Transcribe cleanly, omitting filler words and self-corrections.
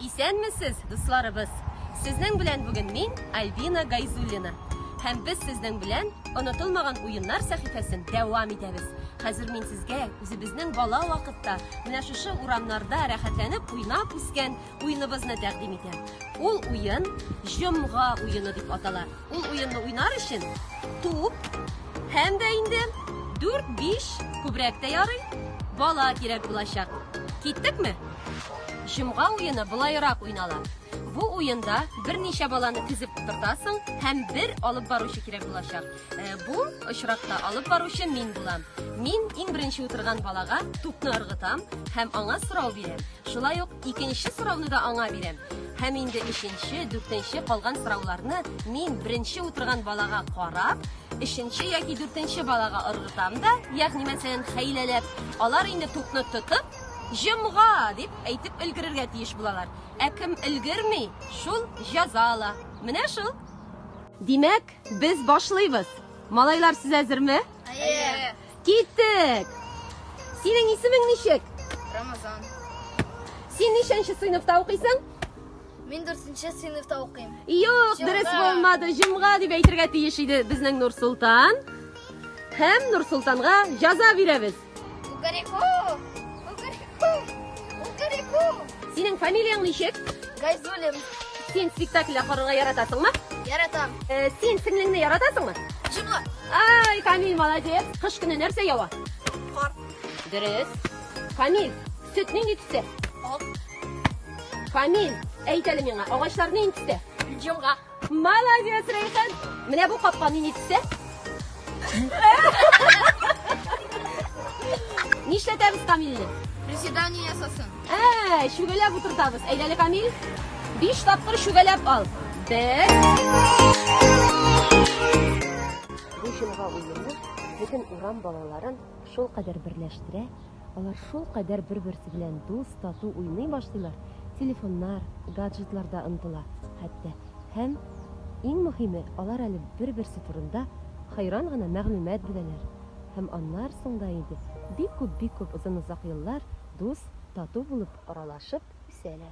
Исәнмесез, дусларыбыз? Сезнең белән бүген мин, Альбина Гайзуллина. Һәм без сезнең белән онытылмаган уеннар сәхифәсен дәвам итәбез. Хәзер мин сезгә үзебезнең бала вакытта менә шушы урамнарда рәхәтләнеп уйнап үскән уеныбызны тәкъдим итәм. Ул уен җомга уены дип атала. Ул уенны уйнар өчен туп һәм дә инде 4-5 күбрәк тә ярый бала кирәк булачак. Киттекме? Җомга уены булайрак уйнала. Бу уенда берничә баланы тезеп утыртасың һәм бер алып баручы кирәк булачак. Бу очракта алып баручы мин булам. Мин иң беренче утырган балага тупны ыргытам һәм аңа сорау бирәм. Шулай ук икенче сорауны да аңа бирәм. Һәм инде өченче, дүртенче калган сорауларны мин беренче утырган балага карап, өченче яки дүртенче балага ыргытам да, ягъни мәсәлән хәйләләп, алар инде тупны тотып җомга дип әйтеп өлгерергә тиеш булалар. Ә кем өлгерми, шул җәза ала. Менә шул. Димәк, без башлыйбыз. Малайлар, сез әзерме? Киттек. Синең исемең ничек? Рамазан. Син ничәнче сыйныфта укыйсың? Мин 4-нче сыйныфта укыйм. Юк, дөрес булмады. Җомга дип әйтергә тиеш иде безнең Нурсултан. Һәм Нурсултанга җәза бирәбез. Укарику! Синең фамилияң ничек? Гайзуллин. Син спектакльдә карарга яратасыңмы? Яратам. Син сеңлеңне яратасыңмы? Җомга. Ай, Камил, молодец. Кыш көне нәрсә ява? Кар. Дөрес. Камил, сөт нинди төстә? Ак. Камил, әйт әле миңа, агачлар нинди төстә? Җомга. Молодец, Рәйхан. Менә бу капка нинди төстә? Нишләтәбез Камилне? Приседание ясасын. Шүгәләп утыртабыз. Әйдәле Камил, 5 тапкыр шүгәләп ал. Бер. Бу җомга уены бөтен урам балаларын шул кадәр берләштерә. Алар шул кадәр бер-берсе белән дус, тату уйный башлыйлар. Телефоннар, гаджетларда онытыла. Хәтта һәм иң мөһиме, алар әле бер-берсе турында хайран гына мәгълүмат беләләр. Һәм аннар соңда инде бик күп озын-озак еллар дус, тату булып аралашып үсәләр.